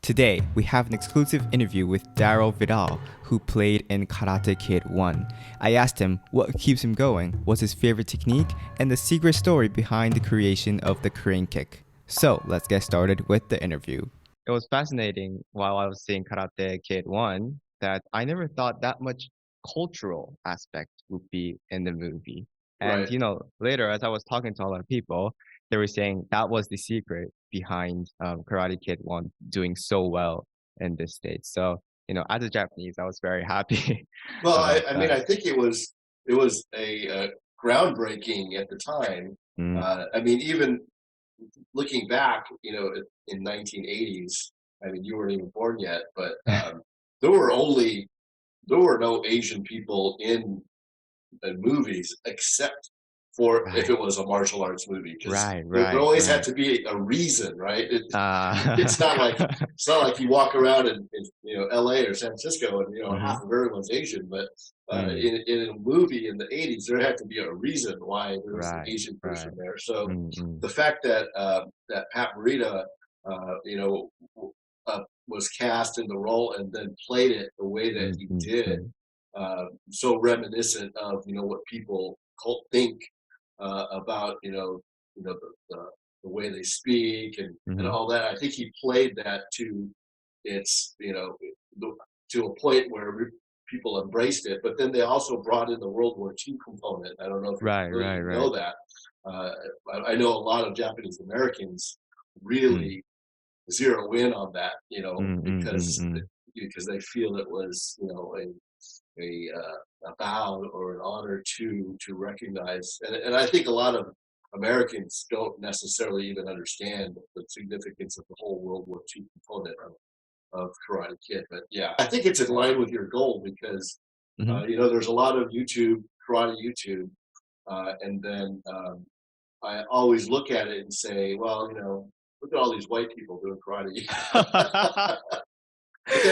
Today, we have an exclusive interview with Darryl Vidal, who played in Karate Kid 1. I asked him what keeps him going, what's his favorite technique, and the secret story behind the creation of the crane kick. So, let's get started with the interview. It was fascinating while I was seeing Karate Kid 1 that I never thought that much cultural aspect would be in the movie. And, Right. later as I was talking to a lot of people, they were saying that was the secret behind Karate Kid 1 doing so well in this state. So, as a Japanese, I was very happy Well, I, about I mean, that. I think it was a groundbreaking at the time. Mm, I mean, even looking back, in 1980s. I mean, you weren't even born yet, but there were only there were no Asian people in movies except for if right, it was a martial arts movie, because right, there right, always had right. to be a reason, right? It's not like Uh, you walk around in L.A. or San Francisco and half hmm of everyone's Asian, but mm, in a movie in the '80s there had to be a reason why there was an right, Asian person right. there. So Mm. the fact that Pat Morita, was cast in the role and then played it the way that he did, Mm. so reminiscent of what people think about the way they speak and Hmm. all that. I think he played that to its to a point where people embraced it. But then they also brought in the World War II component. I don't know if Right, right, you right. know that. Uh, I know a lot of Japanese Americans Mm. really zero in on that, Mm. because they feel it was a vow or an honor to recognize, and I think a lot of Americans don't necessarily even understand the significance of the whole World War II component of Karate Kid. But yeah, I think it's in line with your goal because Hmm. there's a lot of karate YouTube, and then I always look at it and say, well, look at all these white people doing karate. But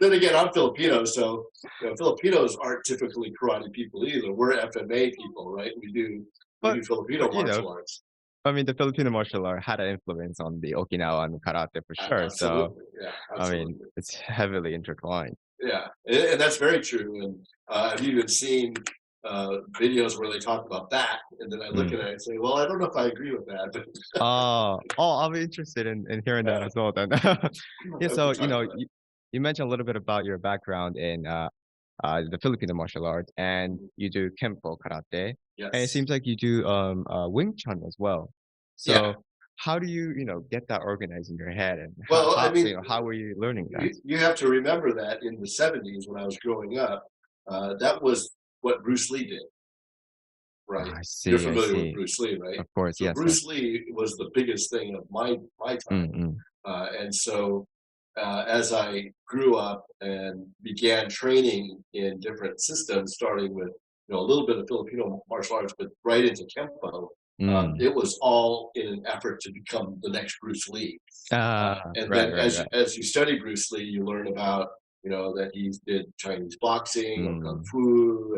then again, I'm Filipino, so Filipinos aren't typically karate people either. We're FMA people, right? We but do Filipino but martial arts. I mean, the Filipino martial art had an influence on the Okinawan karate for sure. So, Absolutely, yeah, I mean, absolutely, it's heavily intertwined. yeah, and that's very true. And I've even seen videos where they talk about that, and then I look at Mm. it and say, well, I don't know if I agree with that, but I'll be interested in hearing that uh, as well then. Yeah, we can so, talk about you mentioned a little bit about your background in the Filipino martial arts, and it. you do Kempo karate, and it Yes, seems like you do Wing Chun as well. yeah. So, how do you, get that organized in your head, and Well, I mean, how were you learning that? you have to remember that in the '70s when I was growing up, that was what Bruce Lee did, right? I You're see, I familiar with see. Bruce Lee, right? Of course, So yes, yes. Bruce Lee was the biggest thing of my time, Mm. and so as I grew up and began training in different systems, starting with a little bit of Filipino martial arts, but right into Kempo, Mm. it was all in an effort to become the next Bruce Lee. And Right, then right, right. as you study Bruce Lee, you learn about that he did Chinese boxing or kung Mm. fu,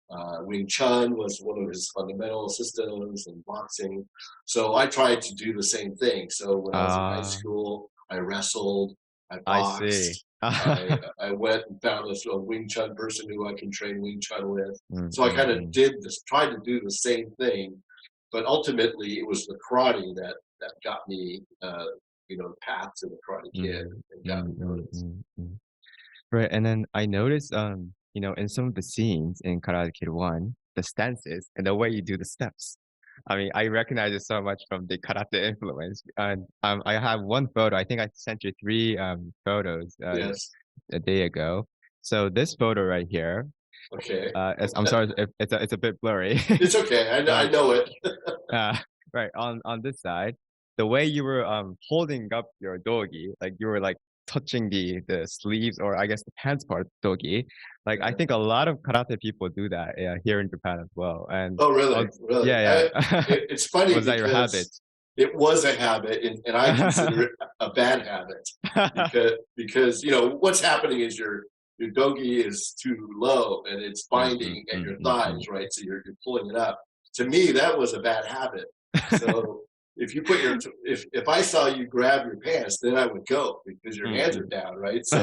and Wing Chun was one of his fundamental systems in boxing. So I tried to do the same thing. So when I was in high Uh, school, I wrestled, I I see. boxed. I went and found a Wing Chun person who I can train Wing Chun with. So I kind of Mm. tried to do the same thing, but ultimately it was the karate that got me, the path to the Karate Kid Mm. and got me noticed. Mm. Right, and then I noticed, in some of the scenes in Karate Kid 1, the stances and the way you do the steps. I mean, I recognize it so much from the karate influence. And I have one photo. I think I sent you three photos Yes. a day ago. So this photo right here, Okay. I'm sorry if it's a bit blurry. It's okay. I Um, know it. uh, right on this side, the way you were holding up your dogi, like you were like touching the sleeves or I guess the pants part of the dogi. Like I think a lot of karate people do that here in Japan as well. And Oh, I really? was, Really? yeah. It's funny Was that your habit? because it was a habit, and I consider it a bad habit because what's happening is your dogi is too low and it's binding at your thighs, right? So you're pulling it up. To me, that was a bad habit. So if you put if I saw you grab your pants, then I would go because your hands are down, right? So,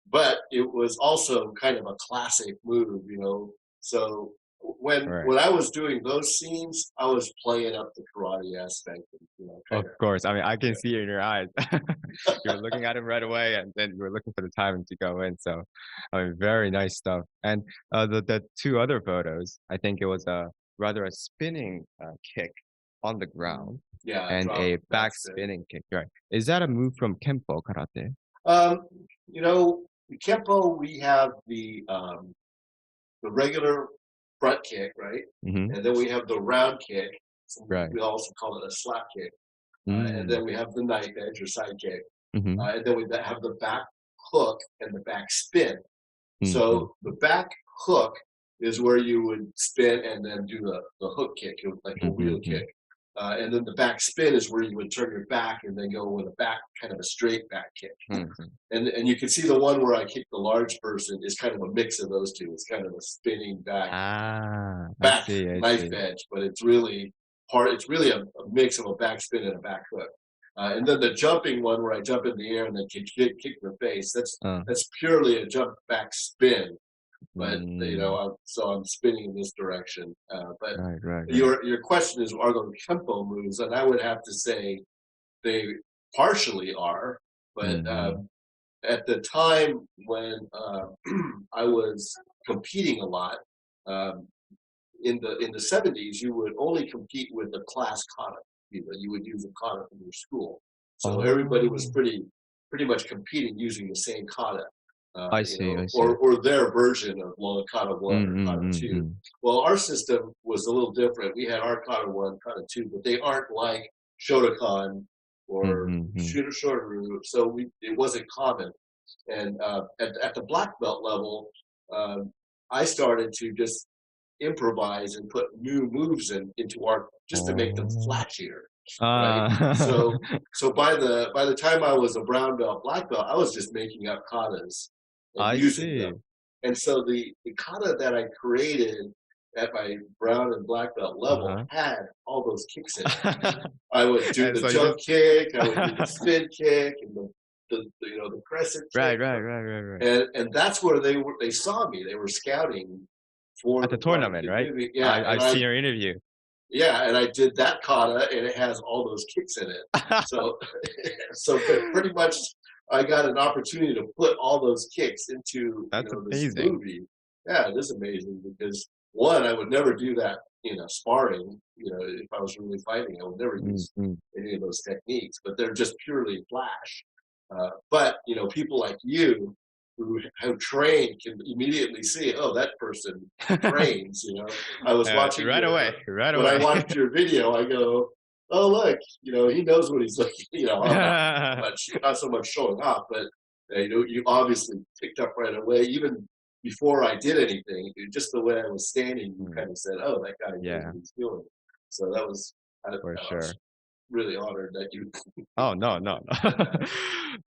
but it was also kind of a classic move, you know. So Right. when I was doing those scenes, I was playing up the karate aspect, and, you know, Of kind of. course. I mean, I can Yeah. see it in your eyes. You were looking at him right away, and then you were looking for the timing to go in. So, I mean, very nice stuff. And the two other photos, I think it was a rather a spinning kick on the ground Yeah, and drop a back backspin. spinning kick. Right? Is that a move from Kempo karate? You know, the Kempo, we have the regular front kick, right? Mm-hmm. And then we have the round kick. So Right. we also call it a slap kick. And Mm. then we have the knife edge or side kick. Mm-hmm. And then we have the back hook and the back spin. Mm-hmm. So the back hook is where you would spin and then do the hook kick, like a wheel Mm-hmm. kick. And then the back spin is where you would turn your back and then go with a back, kind of a straight back kick. Mm-hmm. And you can see the one where I kick the large person is kind of a mix of those two. It's kind of a spinning back Ah, I back see. I knife see. edge, but it's really a mix of a back spin and a back hook. And then the jumping one where I jump in the air and then kick the face. Uh, That's purely a jump back spin. But you know, mm, I'm spinning in this direction. But right, right, right. your question is, are those tempo moves? And I would have to say they partially are, but Mm-hmm. at the time when I was competing a lot, um, in the 70s, you would only compete with the class kata. You would use a kata from your school, so everybody was Oh, pretty much competing using the same kata. I You see. know, I see. or their version of long kata one or kata two. Mm-hmm. Well, our system was a little different. We had our kata one, kata two, but they aren't like shotokan or Mm-hmm. shotoru, so it wasn't common. And at the black belt level, um, I started to just improvise and put new moves into our just to make them Oh. flashier, right? Ah, So by the time I was a brown belt, black belt, I was just making up katas and I using see. them. And so the kata that I created at my brown and black belt level Uh-huh. had all those kicks in it. I would do And the so you jump just kick, I would do the spin kick, and the you know the crescent right, kick, right, right, right, right. and that's where they saw me. They were scouting for At the the Karate tournament, Kid right? movie. Yeah, I've seen your interview. and I did that kata, and it has all those kicks in it. So so pretty much I got an opportunity to put all those kicks into That's this amazing. movie. Yeah, it is amazing because one, I would never do that sparring. If I was really fighting, I would never use Mm-hmm. any of those techniques. But they're just purely flash. But people like you who have trained can immediately see, oh, that person trains. I was watching Right your away, right when I away. watched your video, I go, oh look, he knows what he's looking. I'm not so much showing off, but you obviously picked up right away, even before I did anything. Just the way I was standing, you Mm, kind of said, oh, that guy knows yeah, what he's doing. So that was I for was sure. really honored that you Oh no, no, said no. that.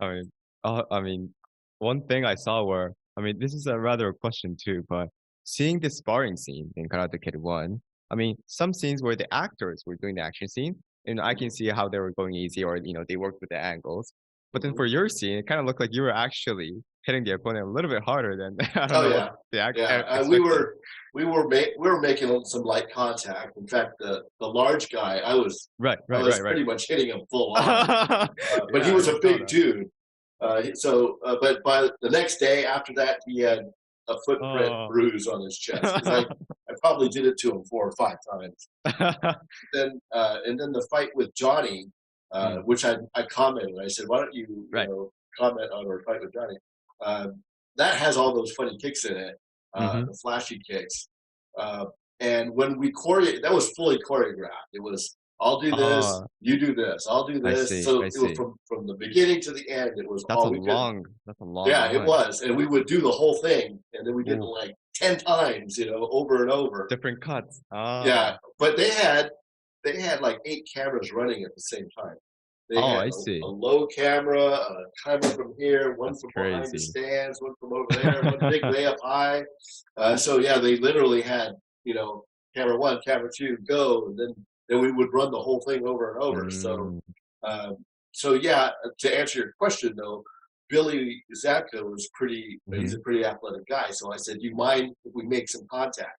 I mean, I mean, one thing I saw where I mean, this is a rather a question too, but seeing the sparring scene in Karate Kid 1, I mean, some scenes where the actors were doing the action scene, and I can see how they were going easy or they worked with the angles. But then Mhm. for your scene, it kind of looked like you were actually hitting the opponent a little bit harder than I don't Oh know what yeah, they yeah. expected. We were making some light contact. In fact, the large guy, Right, I right, was right, right. pretty much hitting him full on. But he Yeah, was I a saw big that. dude. But by the next day after that, he had a footprint Oh. bruise on his chest because I probably did it to him 4 or 5 times. And then the fight with Johnny, Mm, which I commented. I said, "Why don't right. comment on our fight with Johnny?" That has all those funny kicks in it, Mm-hmm. the flashy kicks. Uh, and when we that was fully choreographed. It was, I'll do this, Oh, you do this, I'll do I this. see. I So it was see. from the beginning to the end. It was all we could. That's a long Yeah, it run. was, and we would do the whole thing, and then we did it Ooh, like 10 times, over and over. different cuts. Ah. Yeah, but they had like 8 cameras running at the same time. They Oh, had I a see. low camera, a camera from here, one That's from behind the crazy. stands, one from over there, one big way up high. So yeah, they literally had, you know, camera one, camera two, go, and then then we would run the whole thing over and over. So yeah, to answer your question though, Billy Zabka was he's a pretty athletic guy. So I said, do you mind if we make some contact?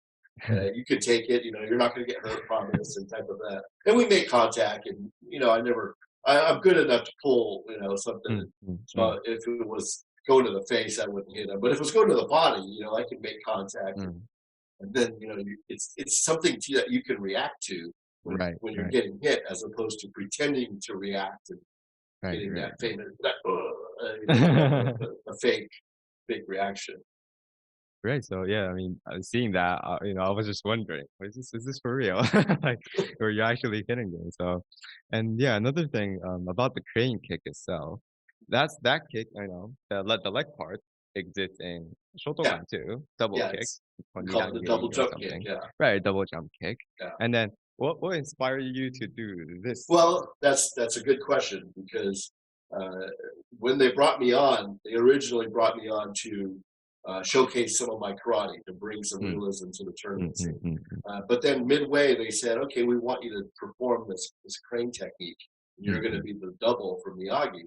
You could take it, you're not going to get hurt from this and type of that. And we made contact, and I'm good enough to pull, something. So if it was going to the face, I wouldn't hit him. But if it was going to the body, I can make contact, and then it's something that you can react to when you're getting hit, as opposed to pretending to react and getting that famous a fake reaction. Right. So yeah, I mean, seeing that, I was just wondering, is this for real? Like, or you actually hitting them? So, and yeah, another thing about the crane kick itself, that kick, I know, the leg part exists in shotokan too, double kick, called the double jump kick, right, double jump kick. Yeah. And then, what inspired you to do this? Well, that's a good question, because when they brought me on, they originally brought me on to showcase some of my karate, to bring some realism to the tournament scene. But then midway, they said, okay, we want you to perform this crane technique. You're going to be the double from Miyagi.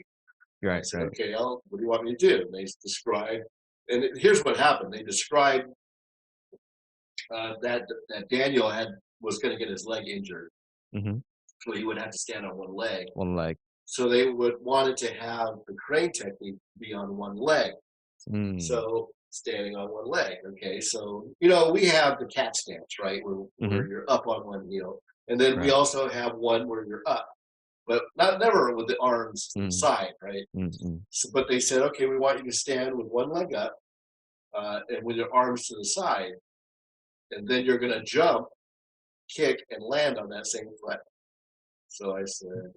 Right. I said, okay, what do you want me to do? And they described, and here's what happened. They described that Daniel was going to get his leg injured. So he would have to stand on one leg. One leg. So they wanted to have the crane technique be on one leg. So standing on one leg. Okay, so we have the cat stance, right, where you're up on one heel, and then we also have one where you're up, but never with the arms to the side, right? So, but they said, okay, we want you to stand with one leg up, and with your arms to the side, and then you're going to jump, kick, and land on that same foot. So I said,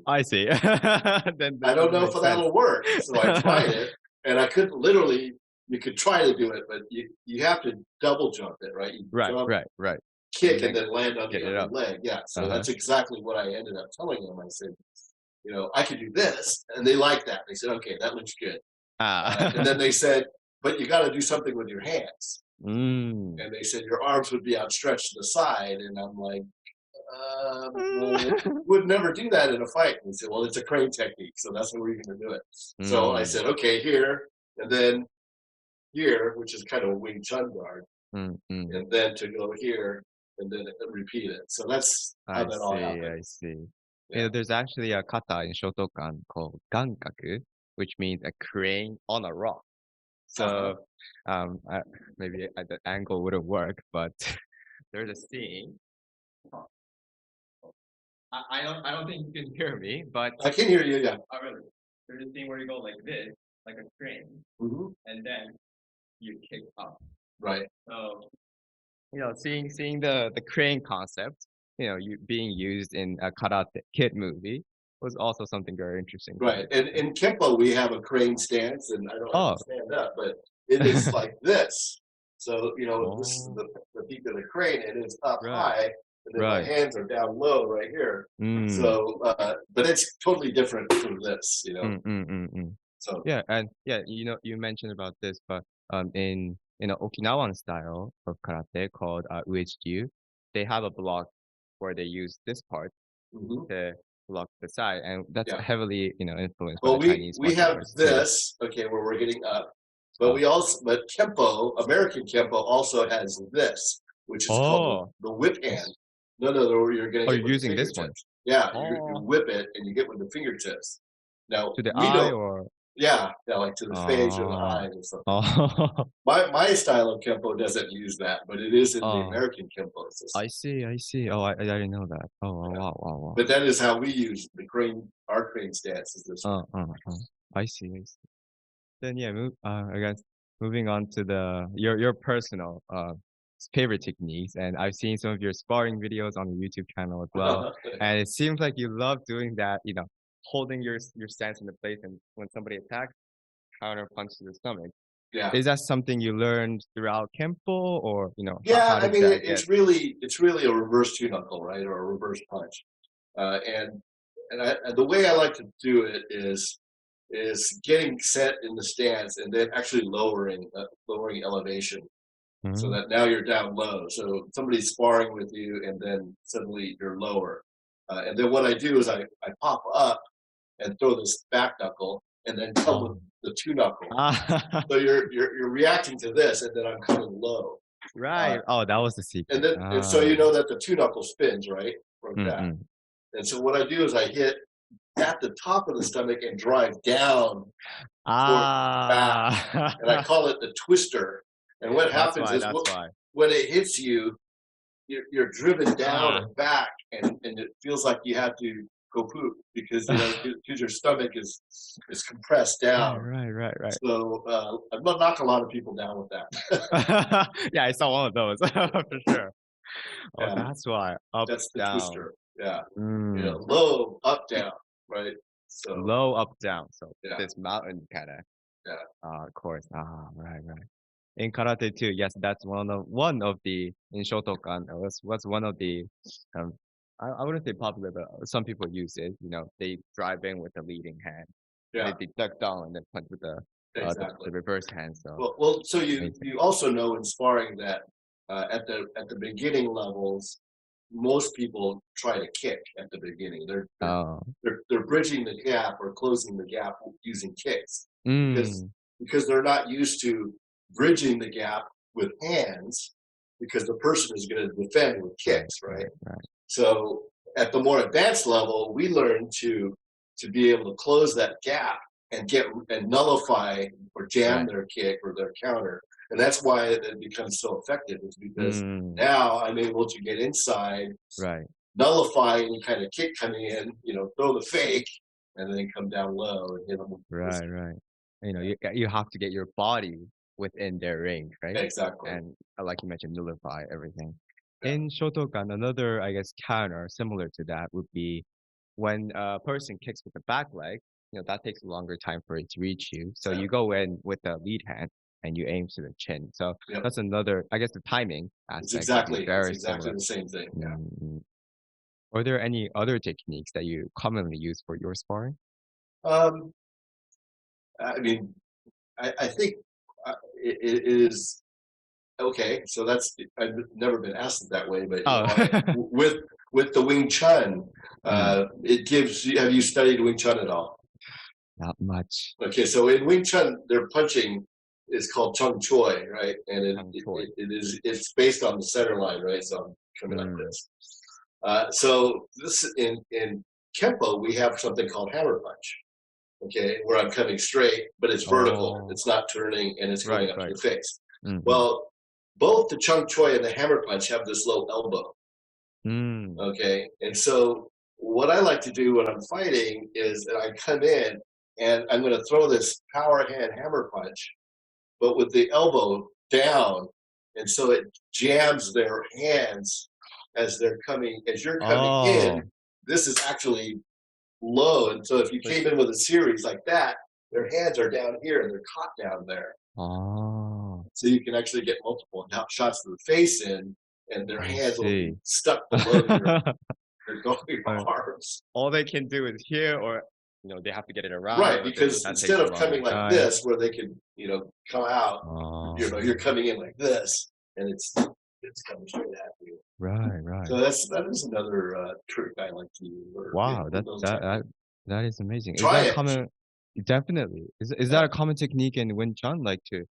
I see. Then I don't know if that'll work. So I tried it. And I couldn't you could try to do it, but you have to double jump it, right? You jump, kick, and then land on the other leg. Yeah, so that's exactly what I ended up telling them. I said, I could do this, and they liked that. They said, okay, that looks good. And then they said, but you got to do something with your hands. And they said, your arms would be outstretched to the side, and I'm like, would never do that in a fight. And he said, well, it's a crane technique, so that's where we're going to do it. So I said, okay, here, and then here, which is kind of a Wing Chun guard, and then to go here, and then repeat it. So that's how that all happened. I see. Yeah. There's actually a kata in shotokan called gankaku, which means a crane on a rock. So maybe the angle wouldn't work, but there's a scene. I don't think you can hear me, but I can hear you. Yeah. Oh, really? There's a thing where you go like this, like a crane, and then you kick up. Right. So, seeing the crane concept, being used in a Karate Kid movie was also something very interesting. Right. And in Kempo, we have a crane stance, and I don't have to stand up, but it is like this. So, this is the peak of the crane, and it's up high. And then my hands are down low right here. So, but it's totally different from this, So yeah, and you mentioned about this, but in Okinawan style of karate called uechi-ryu, they have a block where they use this part to block the side, and that's heavily influenced by the Chinese. We have this, where we're getting up, but Kempo, American Kempo, also has this, which is called the whip hand. No, you're going to get you're using this one. Yeah, you whip it and you get with the fingertips. Now to the eye or like to the face or the eye or something. My style of Kempo doesn't use that, but it is in the American Kempo system. I see. Oh, I didn't know that. Wow. But that is how we use our crane stance is this. I see. Then I guess moving on to your personal favorite techniques, and I've seen some of your sparring videos on the YouTube channel as well. And it seems like you love doing that, holding your stance in the place, and when somebody attacks, counter punch to the stomach. Yeah. Is that something you learned throughout Kempo, or Yeah, I mean, it's really a reverse two knuckle, right, or a reverse punch. And the way I like to do it is getting set in the stance and then actually lowering elevation. so that now you're down low. So somebody's sparring with you, and then suddenly you're lower. And then what I do is I pop up and throw this back knuckle, and then come with the two knuckle. So you're reacting to this, and then I'm coming low. Right. That was the secret. And then and so you know that the two knuckle spins right from that. And so what I do is I hit at the top of the stomach and drive down back, and I call it the twister. And what happens is when it hits you, you're driven down and back, and it feels like you have to go poop because because your stomach is compressed down. Right. So I'm gonna knock a lot of people down with that. Yeah, I saw one of those for sure. Yeah. That's why. That's the down. twister. Yeah. Low, up, down. Right. So low, up, down. So this mountain kind of. Yeah. Of course. Right. In karate too, yes, that's one of the in shotokan was one of the I wouldn't say popular, but some people use it. They drive in with the leading hand. Yeah. They duck down and then punch with the reverse hand. So well, so you also know in sparring that at the beginning levels, most people try to kick at the beginning. They're bridging the gap or closing the gap using kicks because they're not used to bridging the gap with hands, because the person is going to defend with kicks, right? So at the more advanced level, we learn to be able to close that gap and nullify or jam their kick or their counter. And that's why it becomes so effective, is because now I'm able to get inside, nullify any kind of kick coming in, throw the fake, and then come down low and hit them. Right. You have to get your body within their range, right? Exactly. And like you mentioned, nullify everything. In shotokan, another, I guess, counter similar to that would be when a person kicks with the back leg, that takes a longer time for it to reach you. So you go in with the lead hand and you aim to the chin. So that's another, I guess, the timing aspect. It's exactly the same thing. Yeah. Are there any other techniques that you commonly use for your sparring? I mean, I think it is okay. So I've never been asked it that way, but with the Wing Chun, it gives. Have you studied Wing Chun at all? Not much. Okay, so in Wing Chun, their punching is called Chung Choi, right? And it's based on the center line, right? So I'm coming like this. So this in Kempo, we have something called hammer punch. Okay, where I'm coming straight, but it's vertical. It's not turning, and it's going up to the face. Well, both the Chung Choi and the hammer punch have this low elbow. Okay, and so what I like to do when I'm fighting is that I come in and I'm going to throw this power hand hammer punch, but with the elbow down, and so it jams their hands as you're coming in. This is actually low, and so if you came in with a series like that, their hands are down here and they're caught down there. So you can actually get multiple shots to the face in, and their hands will be stuck below their going arms. All they can do is here, or they have to get it around. Right, because instead of coming like this, where they can come out, you're coming in like this, and it's coming straight at you. Right. So that is another trick I like to use. Wow, that is amazing. Try is that common? Definitely. Is that a common technique in Wing Chun, like to?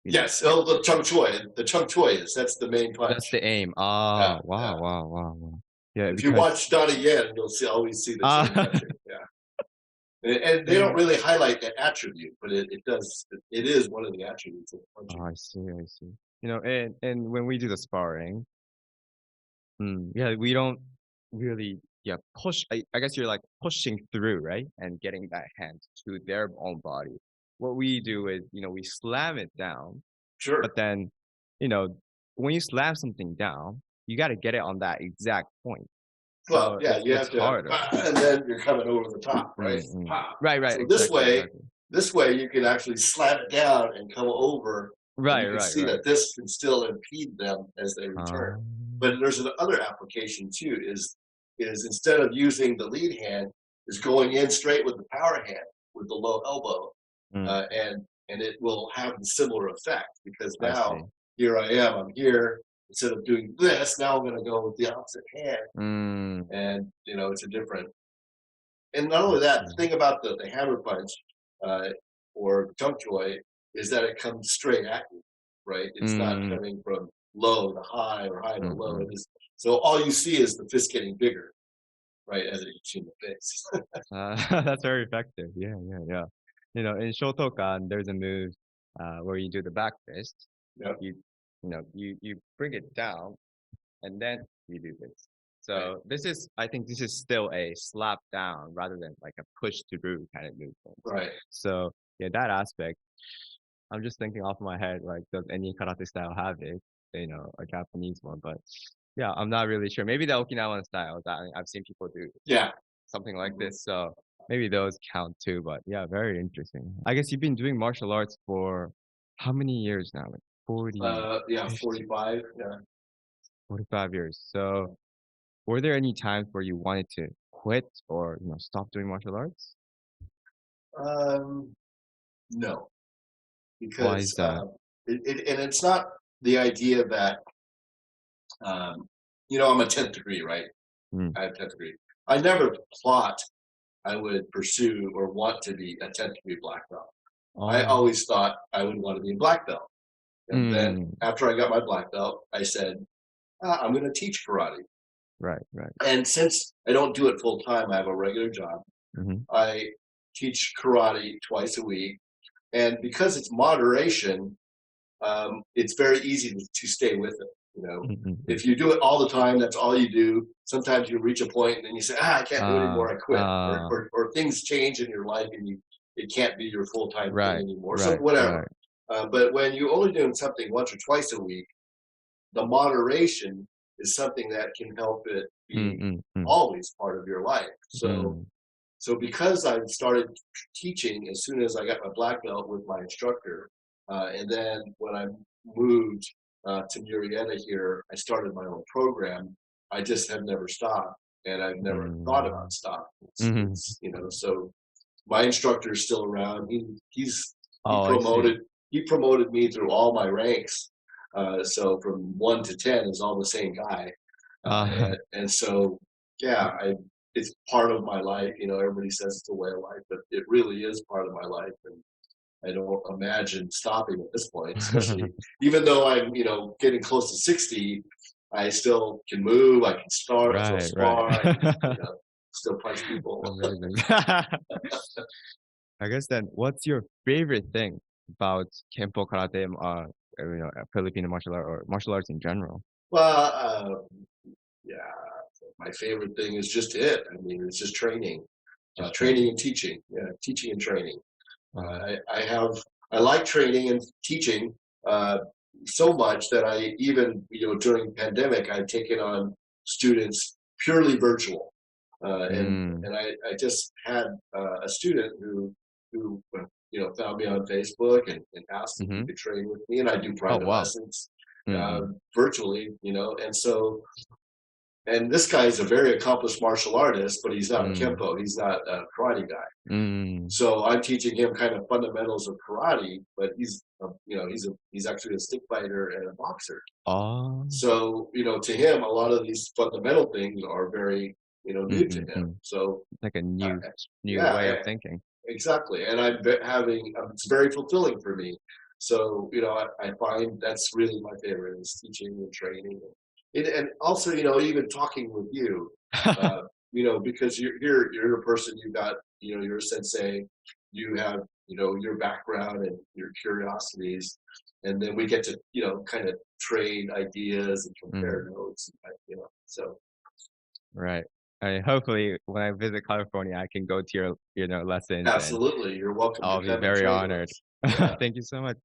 Yes, the Chung Choi. The Chung Choi that's the main punch. That's the aim. Wow. Yeah. If you watch Donnie Yen, you'll always see the same punching. Yeah. And they don't really highlight that attribute, but it does. It is one of the attributes of punching. I see. And when we do the sparring, we don't really push. I guess you're like pushing through, right, and getting that hand to their own body. What we do is, we slam it down. Sure. But then, when you slam something down, you got to get it on that exact point. Well, you have to, harder. And then you're coming over the top, right? Right. So this way you can actually slam it down and come over. Right. See that this can still impede them as they return. But there's another application too. Is instead of using the lead hand, is going in straight with the power hand with the low elbow, and it will have a similar effect, because now here I am, I'm here. Instead of doing this, now I'm going to go with the opposite hand, Mm, and it's a different. And not only I that, the see. thing about the hammer punch uh, or jump joy is that it comes straight at you, right? It's not Mm, coming from low to high or high to low. It mm. is so all you see is the fist getting bigger, right, as it hits you in the face. That's very effective. Yeah, yeah, yeah. In shotokan, there's a move where you do the back fist. Yep, You, you bring it down and then you do this. right, So I think this is still a slap down rather than like a push through kind of movement. right. So yeah, that aspect, I'm just thinking off my head, like, does any karate style have it? A Japanese one, but yeah, I'm not really sure. Maybe the Okinawan style that I've seen people do Yeah. something like Mhm. this. So maybe those count too. But yeah, very interesting. I guess you've been doing martial arts for how many years now? Like 40, Yeah, 50, 45. Yeah. 45 years. So were there any times where you wanted to quit or stop doing martial arts? Um, no, Why because is that? and it's not the idea that I'm a 10th degree, right? Mm. I have 10th degree. I never thought I would pursue or want to be a 10th degree black belt. I Oh. always thought I would want to be a black belt. And then Mm. after I got my black belt, I said, I'm going to teach karate. Right, right. And since I don't do it full time, I have a regular job. Mm-hmm. I teach karate twice a week. And because it's moderation, it's very easy to stay with it. Mm-hmm. If you do it all the time, that's all you do. Sometimes you reach a point and then you say, I can't do it anymore. I quit, or things change in your life and it can't be your full time thing Right, anymore. So right, whatever. right. But when you're only doing something once or twice a week, the moderation is something that can help it be Mm-mm-mm. always part of your life. So Mm. so because I started teaching as soon as I got my black belt with my instructor, and then when I moved to Murrieta here, I started my own program. I just have never stopped, and I've never thought Mm. about stopping. Mm-hmm. So my instructor is still around. He Oh, I see. promoted me through all my ranks. So from 1 to 10 is all the same guy, Uh, and so yeah, it's part of my life. Everybody says it's a way of life, but it really is part of my life, and I don't imagine stopping at this point. Especially even though I'm getting close to 60, I still can move. I can still right, right. spar. I can still punch people. Amazing. I guess then, what's your favorite thing about Kempo Karate, Filipino martial art or martial arts in general? Well, yeah, my favorite thing is just it. I mean, it's just training, Just training training. and teaching. Yeah, teaching and training. Uh, I like training and teaching uh, so much that I even during pandemic I've taken on students purely virtual, and mm, I just had a student who found me on Facebook and asked if he mm-hmm. could train with me, and I do Oh, private wow. lessons Mm-mm. virtually, and so and this guy is a very accomplished martial artist, but he's not a Mm, kempo, he's not a karate guy. mm. So I'm teaching him kind of fundamentals of karate, but he's actually a stick fighter and a boxer. Oh, So to him, a lot of these fundamental things are very new to him. mm-mm-mm. So Like a uh, new yeah, way of thinking. exactly. And having it's very fulfilling for me. So I find that's really my favorite is teaching and training, and also even talking with you, uh, because you're a person you got you're a sensei, you have your background and your curiosities, and then we get to kind of trade ideas and Mm, compare notes, so right. Hopefully, when I visit California, I can go to your lessons, and absolutely you're welcome to I'll be come and very train with honored. us. Yeah. Thank you so much.